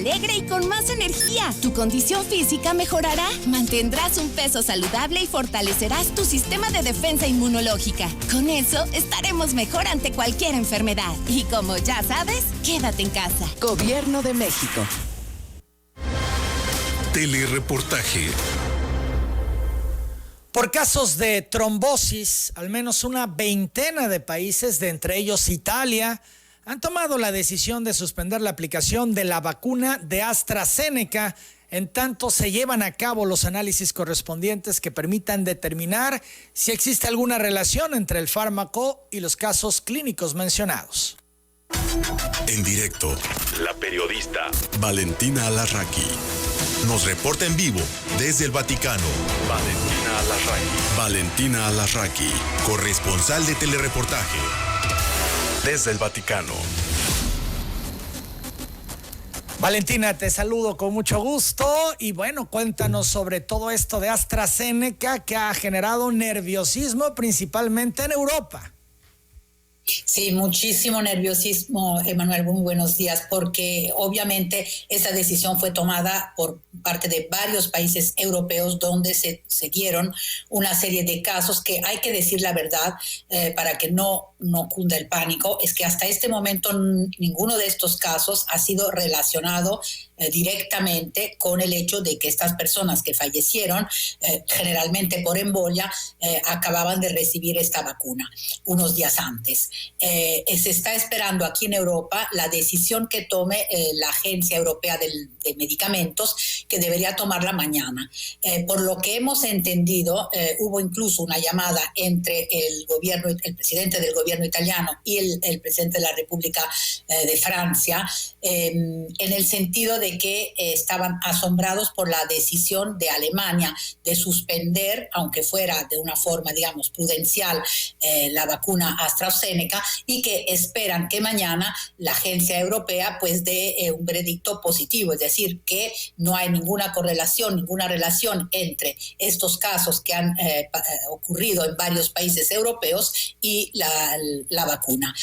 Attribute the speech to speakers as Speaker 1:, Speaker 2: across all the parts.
Speaker 1: alegre y con más energía. Tu condición física mejorará, mantendrás un peso saludable y fortalecerás tu sistema de defensa inmunológica. Con eso estaremos mejor ante cualquier enfermedad. Y como ya sabes, quédate en casa.
Speaker 2: Gobierno de México.
Speaker 3: Telereportaje.
Speaker 4: Por casos de trombosis, al menos una veintena de países, de entre ellos Italia, han tomado la decisión de suspender la aplicación de la vacuna de AstraZeneca, en tanto se llevan a cabo los análisis correspondientes que permitan determinar si existe alguna relación entre el fármaco y los casos clínicos mencionados.
Speaker 3: En directo, la periodista Valentina Alarraqui nos reporta en vivo desde el Vaticano. Valentina Alarraqui, corresponsal de telereportaje desde el Vaticano.
Speaker 4: Valentina, te saludo con mucho gusto y bueno, cuéntanos sobre todo esto de AstraZeneca que ha generado nerviosismo principalmente en Europa.
Speaker 5: Sí, muchísimo nerviosismo, Emanuel, muy buenos días, porque obviamente esa decisión fue tomada por parte de varios países europeos donde se dieron una serie de casos que hay que decir la verdad para que no cunda el pánico, es que hasta este momento ninguno de estos casos ha sido relacionado directamente con el hecho de que estas personas que fallecieron, generalmente por embolia, acababan de recibir esta vacuna unos días antes. Se está esperando aquí en Europa la decisión que tome la Agencia Europea de Medicamentos, que debería tomarla mañana. Por lo que hemos entendido, hubo incluso una llamada entre el presidente del gobierno italiano y el presidente de la República de Francia, en el sentido de que estaban asombrados por la decisión de Alemania de suspender, aunque fuera de una forma, digamos, prudencial, la vacuna AstraZeneca, y que esperan que mañana la agencia europea pues dé un veredicto positivo, es decir, que no hay ninguna correlación, ninguna relación entre estos casos que han ocurrido en varios países europeos y la vacuna.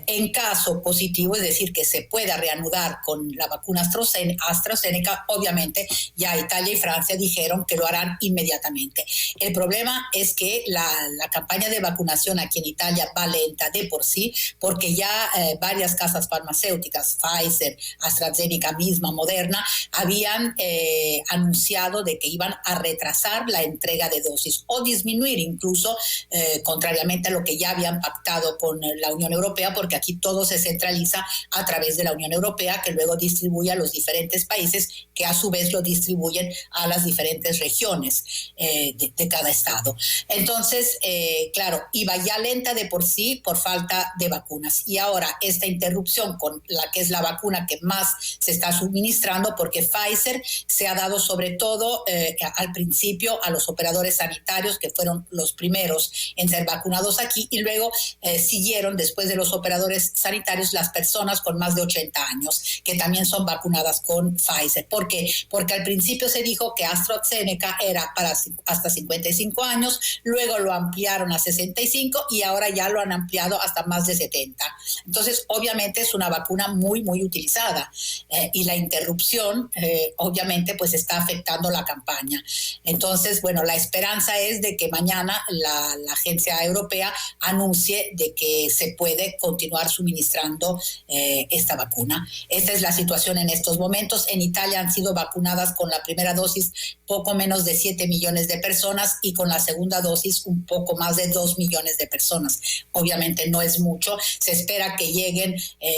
Speaker 5: En caso positivo, es decir, que se pueda reanudar con la vacuna AstraZeneca, obviamente ya Italia y Francia dijeron que lo harán inmediatamente. El problema es que la campaña de vacunación aquí en Italia va lenta de por sí, porque ya varias casas farmacéuticas, Pfizer, AstraZeneca misma, Moderna, habían anunciado de que iban a retrasar la entrega de dosis o disminuir incluso, contrariamente a lo que ya habían pactado con la Unión Europea, porque aquí todo se centraliza a través de la Unión Europea, que luego distribuye a los diferentes países, que a su vez lo distribuyen a las diferentes regiones de cada estado. Entonces, claro, iba ya lenta de por sí por falta de vacunas. Y ahora esta interrupción con la que es la vacuna que más se está suministrando, porque Pfizer se ha dado sobre todo al principio a los operadores sanitarios, que fueron los primeros en ser vacunados aquí, y luego siguieron después de los operadores sanitarios las personas con más de 80 años, que también son vacunadas con Pfizer. ¿Por qué? Porque al principio se dijo que AstraZeneca era para hasta 55 años, luego lo ampliaron a 65 y ahora ya lo han ampliado hasta más de 70. Entonces, obviamente es una vacuna muy, muy utilizada y la interrupción, obviamente, pues está afectando la campaña. Entonces, bueno, la esperanza es de que mañana la agencia europea anuncie de que se puede continuar suministrando esta vacuna. Esta es la situación en estos momentos. En Italia han sido vacunadas con la primera dosis poco menos de 7 millones de personas y con la segunda dosis un poco más de 2 millones de personas. Obviamente no es mucho. Se espera que lleguen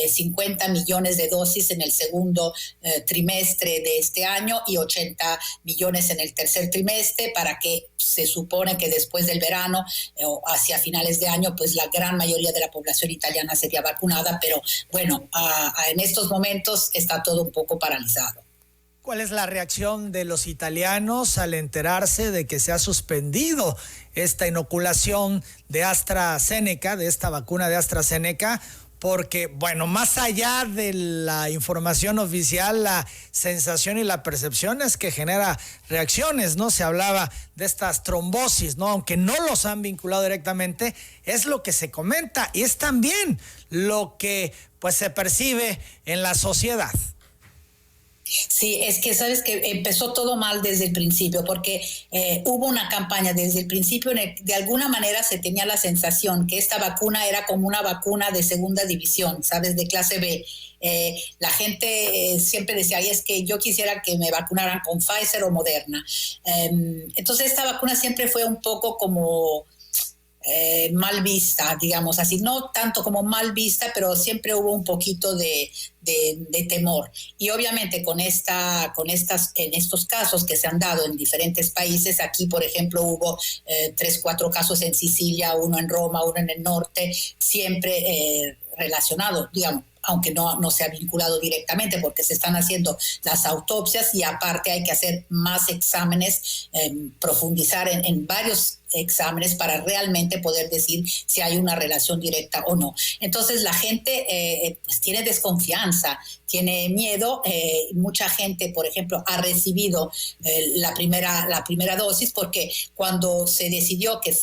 Speaker 5: 50 millones de dosis en el segundo trimestre de este año y 80 millones en el tercer trimestre, para que se supone que después del verano o hacia finales de año pues la gran mayoría de la población italiana sería vacunada, pero bueno, en estos momentos está todo un poco paralizado.
Speaker 4: ¿Cuál es la reacción de los italianos al enterarse de que se ha suspendido esta inoculación de AstraZeneca, de esta vacuna de AstraZeneca? Porque, bueno, más allá de la información oficial, la sensación y la percepción es que genera reacciones, ¿no? Se hablaba de estas trombosis, ¿no? Aunque no los han vinculado directamente, es lo que se comenta y es también lo que, pues, se percibe en la sociedad.
Speaker 5: Sí, es que sabes que empezó todo mal desde el principio, porque hubo una campaña desde el principio, de alguna manera se tenía la sensación que esta vacuna era como una vacuna de segunda división, ¿sabes? De clase B. La gente siempre decía, ay, es que yo quisiera que me vacunaran con Pfizer o Moderna. Entonces esta vacuna siempre fue un poco como mal vista, digamos así, no tanto como mal vista, pero siempre hubo un poquito de temor. Y obviamente en estos casos que se han dado en diferentes países, aquí por ejemplo hubo 3-4 casos en Sicilia, uno en Roma, uno en el norte, siempre relacionado, digamos, aunque no se ha vinculado directamente porque se están haciendo las autopsias y aparte hay que hacer más exámenes, profundizar en varios exámenes para realmente poder decir si hay una relación directa o no. Entonces la gente pues tiene desconfianza, tiene miedo. Mucha gente, por ejemplo, ha recibido la primera dosis porque cuando se decidió que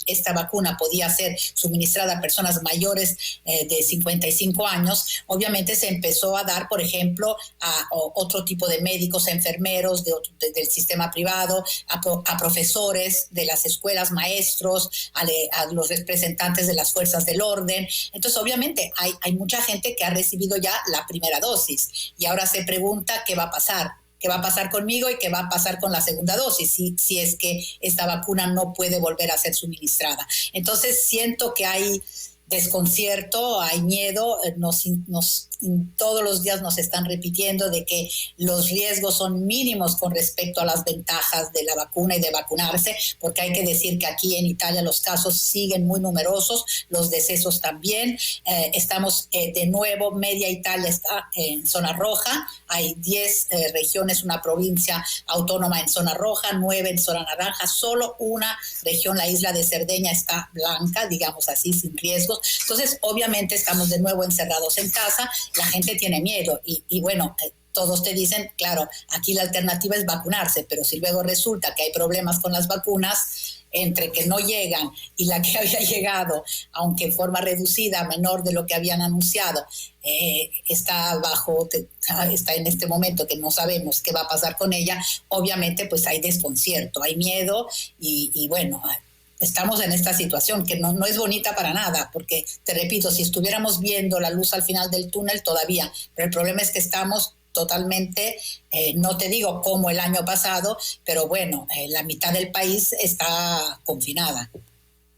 Speaker 5: esta vacuna podía ser suministrada a personas mayores de 55 años, obviamente se empezó a dar, por ejemplo, a otro tipo de médicos, a enfermeros del sistema privado, a profesores de las escuelas, maestros, a los representantes de las fuerzas del orden. Entonces, obviamente, hay mucha gente que ha recibido ya la primera dosis y ahora se pregunta qué va a pasar. ¿Qué va a pasar conmigo y qué va a pasar con la segunda dosis si es que esta vacuna no puede volver a ser suministrada? Entonces, siento que hay desconcierto, hay miedo, todos los días nos están repitiendo de que los riesgos son mínimos con respecto a las ventajas de la vacuna y de vacunarse, porque hay que decir que aquí en Italia los casos siguen muy numerosos, los decesos también. Estamos de nuevo, media Italia está en zona roja, hay 10 regiones, una provincia autónoma en zona roja, 9 en zona naranja, solo una región, la isla de Cerdeña, está blanca, digamos así, sin riesgos. Entonces, obviamente estamos de nuevo encerrados en casa, la gente tiene miedo y bueno, todos te dicen, claro, aquí la alternativa es vacunarse, pero si luego resulta que hay problemas con las vacunas, entre que no llegan y la que había llegado, aunque en forma reducida, menor de lo que habían anunciado, está en este momento que no sabemos qué va a pasar con ella, obviamente pues hay desconcierto, hay miedo y bueno, estamos en esta situación que no es bonita para nada, porque, te repito, si estuviéramos viendo la luz al final del túnel todavía, pero el problema es que estamos totalmente, no te digo como el año pasado, pero bueno, la mitad del país está confinada.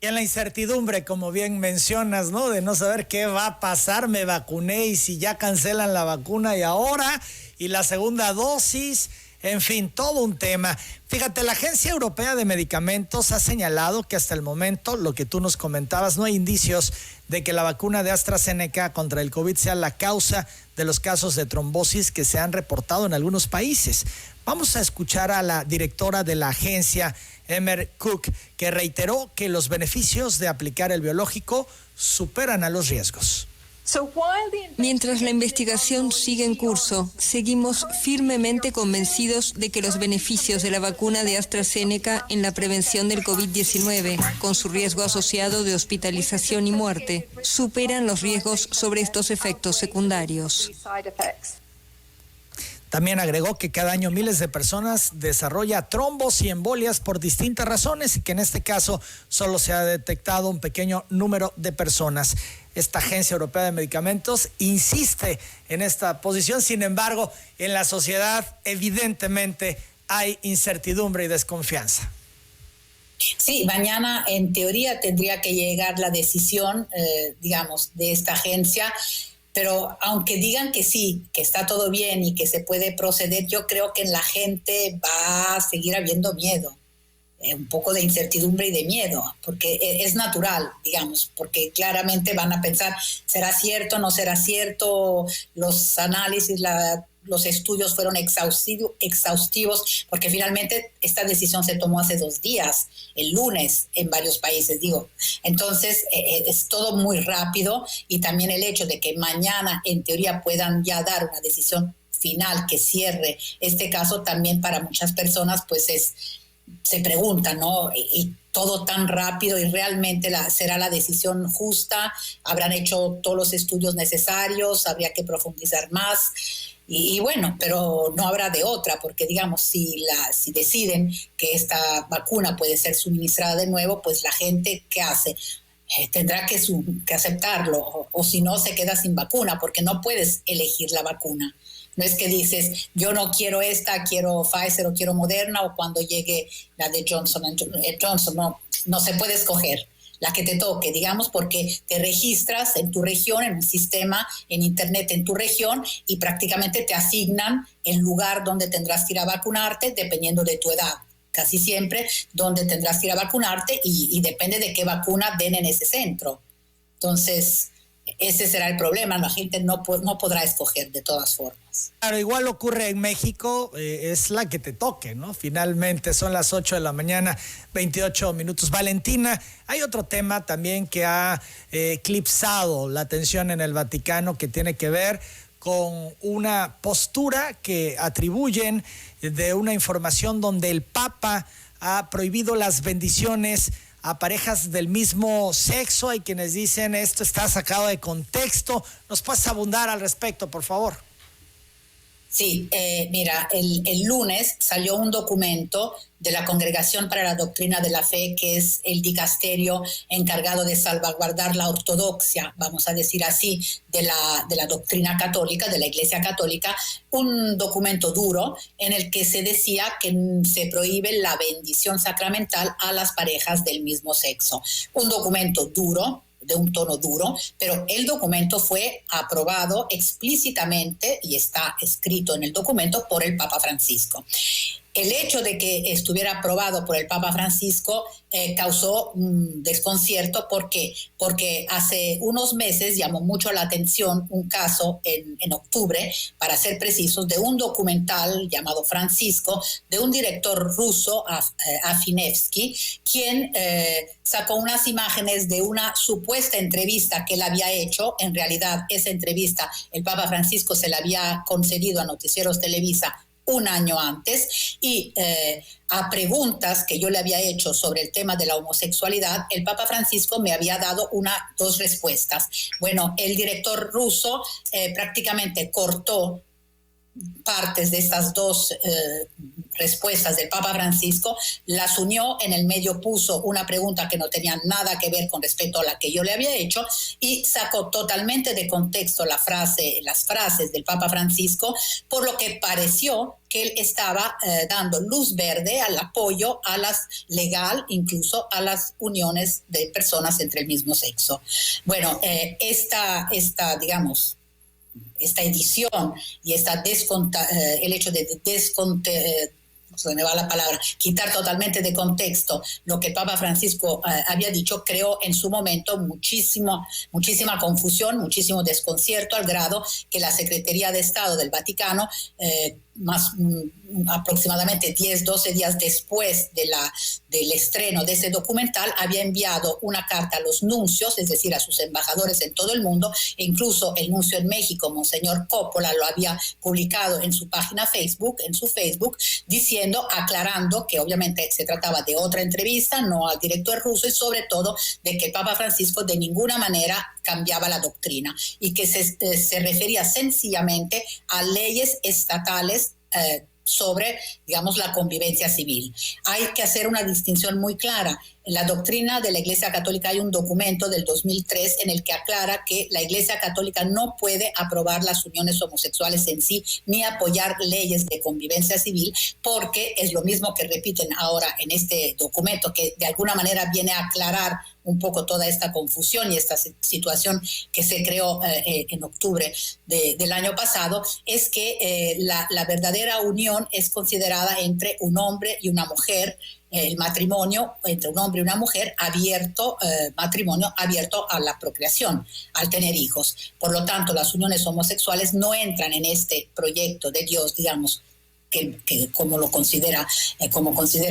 Speaker 4: Y en la incertidumbre, como bien mencionas, ¿no? De no saber qué va a pasar, me vacuné y si ya cancelan la vacuna y ahora, y la segunda dosis. En fin, todo un tema. Fíjate, la Agencia Europea de Medicamentos ha señalado que hasta el momento, lo que tú nos comentabas, no hay indicios de que la vacuna de AstraZeneca contra el COVID sea la causa de los casos de trombosis que se han reportado en algunos países. Vamos a escuchar a la directora de la agencia, Emer Cook, que reiteró que los beneficios de aplicar el biológico superan a los riesgos.
Speaker 2: Mientras la investigación sigue en curso, seguimos firmemente convencidos de que los beneficios de la vacuna de AstraZeneca en la prevención del COVID-19, con su riesgo asociado de hospitalización y muerte, superan los riesgos sobre estos efectos secundarios.
Speaker 4: También agregó que cada año miles de personas desarrollan trombos y embolias por distintas razones y que en este caso solo se ha detectado un pequeño número de personas. Esta Agencia Europea de Medicamentos insiste en esta posición, sin embargo, en la sociedad evidentemente hay incertidumbre y desconfianza.
Speaker 5: Sí, mañana en teoría tendría que llegar la decisión, digamos, de esta agencia. Pero aunque digan que sí, que está todo bien y que se puede proceder, yo creo que en la gente va a seguir habiendo miedo, un poco de incertidumbre y de miedo, porque es natural, digamos, porque claramente van a pensar, ¿será cierto, no será cierto? Los análisis, los estudios fueron exhaustivos, porque finalmente esta decisión se tomó hace 2 días, el lunes, en varios países, digo. Entonces, es todo muy rápido y también el hecho de que mañana, en teoría, puedan ya dar una decisión final que cierre este caso, también para muchas personas, pues es se preguntan, ¿no? Y todo tan rápido, y realmente será la decisión justa, habrán hecho todos los estudios necesarios, habría que profundizar más. Y bueno, pero no habrá de otra, porque digamos, si deciden que esta vacuna puede ser suministrada de nuevo, pues la gente, ¿qué hace? Tendrá que aceptarlo, o si no, se queda sin vacuna, porque no puedes elegir la vacuna. No es que dices, yo no quiero esta, quiero Pfizer o quiero Moderna, o cuando llegue la de Johnson Johnson, no se puede escoger la que te toque, digamos, porque te registras en tu región, en un sistema, en internet en tu región, y prácticamente te asignan el lugar donde tendrás que ir a vacunarte dependiendo de tu edad. Casi siempre donde tendrás que ir a vacunarte y depende de qué vacuna den en ese centro. Entonces, ese será el problema, la gente no podrá escoger de todas formas.
Speaker 4: Claro, igual ocurre en México, es la que te toque, ¿no? Finalmente son las 8 de la mañana, 28 minutos. Valentina, hay otro tema también que ha eclipsado la atención en el Vaticano, que tiene que ver con una postura que atribuyen de una información donde el Papa ha prohibido las bendiciones a parejas del mismo sexo. Hay quienes dicen esto está sacado de contexto. ¿Nos puedes abundar al respecto, por favor?
Speaker 5: Sí, mira, el lunes salió un documento de la Congregación para la Doctrina de la Fe, que es el dicasterio encargado de salvaguardar la ortodoxia, vamos a decir así, de la doctrina católica, de la Iglesia Católica, un documento duro en el que se decía que se prohíbe la bendición sacramental a las parejas del mismo sexo. Un documento duro, de un tono duro, pero el documento fue aprobado explícitamente y está escrito en el documento por el Papa Francisco. El hecho de que estuviera aprobado por el Papa Francisco causó un desconcierto. ¿Por qué? Porque hace unos meses llamó mucho la atención un caso en octubre, para ser precisos, de un documental llamado Francisco, de un director ruso, Afinevsky, quien sacó unas imágenes de una supuesta entrevista que él había hecho. En realidad, esa entrevista el Papa Francisco se la había concedido a Noticieros Televisa un año antes, y a preguntas que yo le había hecho sobre el tema de la homosexualidad, el Papa Francisco me había dado dos respuestas. Bueno, el director ruso prácticamente cortó partes de estas dos respuestas del Papa Francisco, las unió, en el medio puso una pregunta que no tenía nada que ver con respecto a la que yo le había hecho, y sacó totalmente de contexto las frases del Papa Francisco, por lo que pareció que él estaba dando luz verde al apoyo legal, incluso a las uniones de personas entre el mismo sexo. Bueno, esta edición y el hecho de se me va la palabra, quitar totalmente de contexto lo que el Papa Francisco había dicho, creó en su momento muchísima confusión, muchísimo desconcierto, al grado que la Secretaría de Estado del Vaticano, aproximadamente 10-12 días después del estreno de ese documental, había enviado una carta a los nuncios, es decir, a sus embajadores en todo el mundo, e incluso el nuncio en México, Monseñor Coppola, lo había publicado en su página Facebook, aclarando que obviamente se trataba de otra entrevista, no al director ruso, y sobre todo de que el Papa Francisco de ninguna manera cambiaba la doctrina, y que se refería sencillamente a leyes estatales sobre, digamos, la convivencia civil. Hay que hacer una distinción muy clara. En la doctrina de la Iglesia Católica hay un documento del 2003 en el que aclara que la Iglesia Católica no puede aprobar las uniones homosexuales en sí, ni apoyar leyes de convivencia civil, porque es lo mismo que repiten ahora en este documento, que de alguna manera viene a aclarar un poco toda esta confusión y esta situación que se creó en octubre del año pasado, es que la verdadera unión es considerada entre un hombre y una mujer, el matrimonio entre un hombre y una mujer matrimonio abierto a la procreación, al tener hijos. Por lo tanto, las uniones homosexuales no entran en este proyecto de Dios, digamos, que como considera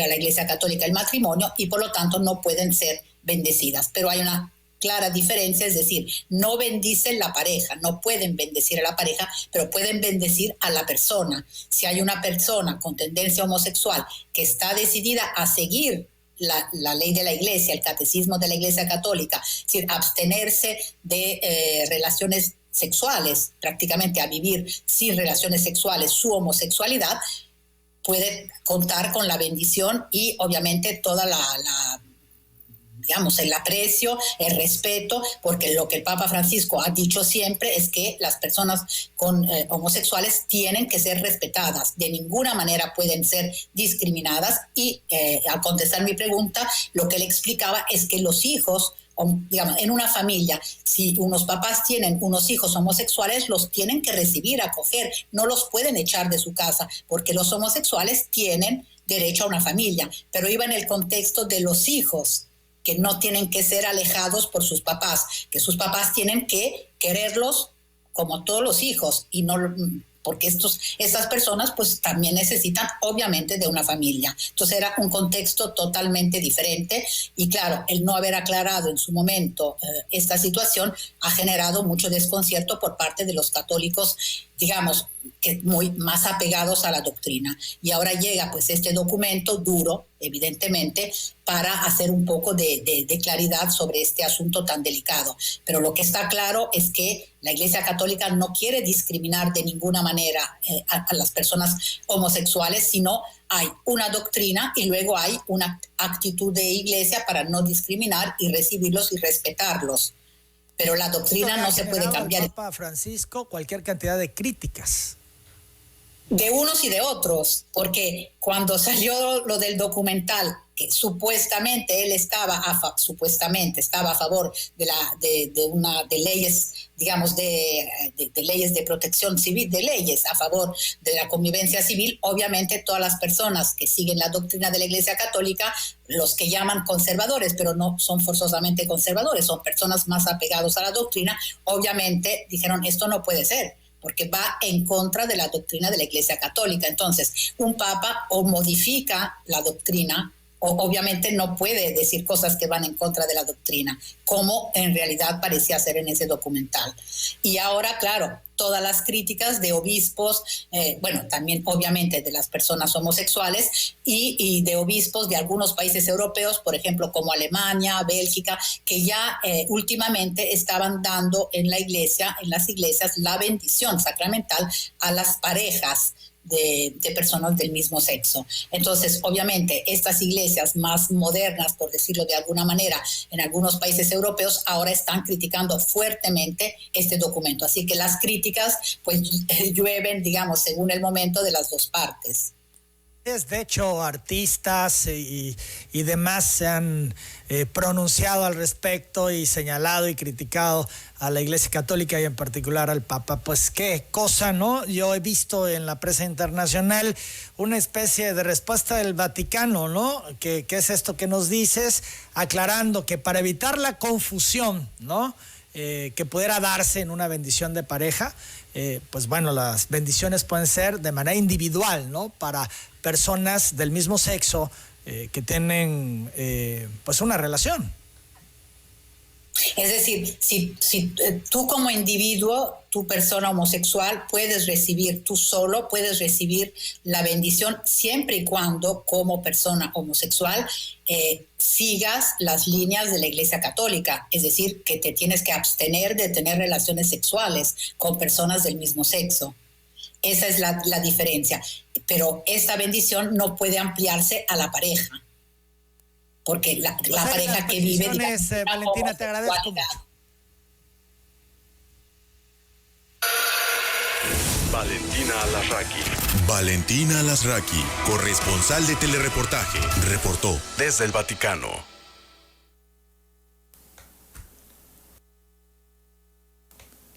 Speaker 5: la Iglesia Católica el matrimonio, y por lo tanto no pueden ser bendecidas. Pero hay una clara diferencia, es decir, no bendicen la pareja, no pueden bendecir a la pareja, pero pueden bendecir a la persona. Si hay una persona con tendencia homosexual que está decidida a seguir la ley de la Iglesia, el catecismo de la Iglesia Católica, es decir, abstenerse de relaciones sexuales, prácticamente a vivir sin relaciones sexuales su homosexualidad, puede contar con la bendición y obviamente toda digamos, el aprecio, el respeto, porque lo que el Papa Francisco ha dicho siempre es que las personas con homosexuales tienen que ser respetadas, de ninguna manera pueden ser discriminadas y al contestar mi pregunta, lo que él explicaba es que los hijos, digamos, en una familia, si unos papás tienen unos hijos homosexuales, los tienen que recibir, acoger, no los pueden echar de su casa, porque los homosexuales tienen derecho a una familia, pero iba en el contexto de los hijos, que no tienen que ser alejados por sus papás, que sus papás tienen que quererlos como todos los hijos, y no porque estas personas pues también necesitan obviamente de una familia. Entonces era un contexto totalmente diferente y claro, el no haber aclarado en su momento esta situación ha generado mucho desconcierto por parte de los católicos, digamos, que muy más apegados a la doctrina. Y ahora llega pues este documento duro, evidentemente, para hacer un poco de claridad sobre este asunto tan delicado. Pero lo que está claro es que la Iglesia Católica no quiere discriminar de ninguna manera a las personas homosexuales, sino hay una doctrina y luego hay una actitud de Iglesia para no discriminar y recibirlos y respetarlos. Pero la doctrina no se puede cambiar.
Speaker 4: El Papa Francisco cualquier cantidad de críticas.
Speaker 5: De unos y de otros, porque cuando salió lo del documental, que supuestamente él estaba a favor de leyes, digamos, de leyes de protección civil, de leyes a favor de la convivencia civil, obviamente todas las personas que siguen la doctrina de la Iglesia Católica, los que llaman conservadores, pero no son forzosamente conservadores, son personas más apegados a la doctrina, obviamente dijeron, esto no puede ser, porque va en contra de la doctrina de la Iglesia Católica. Entonces, un papa o modifica la doctrina, o obviamente no puede decir cosas que van en contra de la doctrina, como en realidad parecía ser en ese documental. Y ahora, claro, todas las críticas de obispos, también obviamente de las personas homosexuales y de obispos de algunos países europeos, por ejemplo, como Alemania, Bélgica, que ya últimamente estaban dando en las iglesias, la bendición sacramental a las parejas de personas del mismo sexo. Entonces, obviamente, estas iglesias más modernas, por decirlo de alguna manera, en algunos países europeos, ahora están criticando fuertemente este documento. Así que las críticas, pues, llueven, digamos, según el momento de las dos partes.
Speaker 4: De hecho, artistas y demás se han pronunciado al respecto y señalado y criticado a la Iglesia Católica y en particular al Papa. Pues qué cosa, ¿no? Yo he visto en la prensa internacional una especie de respuesta del Vaticano, ¿no? ¿Qué es esto que nos dices? Aclarando que para evitar la confusión, ¿no? Que pudiera darse en una bendición de pareja, pues bueno, las bendiciones pueden ser de manera individual, ¿no? Para personas del mismo sexo que tienen pues una relación.
Speaker 5: Es decir, si tú como individuo, tu persona homosexual, tú solo puedes recibir la bendición siempre y cuando como persona homosexual sigas las líneas de la Iglesia Católica, es decir, que te tienes que abstener de tener relaciones sexuales con personas del mismo sexo. Esa es la diferencia. Pero esta bendición no puede ampliarse a la pareja. Porque la pareja que vive...
Speaker 4: Valentina, te agradezco mucho.
Speaker 3: Valentina Alasraqui. Valentina Alasraqui, corresponsal de Telereportaje, reportó desde el Vaticano.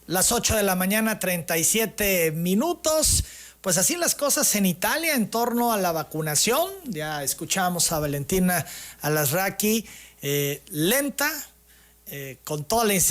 Speaker 4: Las 8 de la mañana, 37 minutos. Pues así las cosas en Italia en torno a la vacunación. Ya escuchamos a Valentina Alasraqui, lenta, con toda la incertidumbre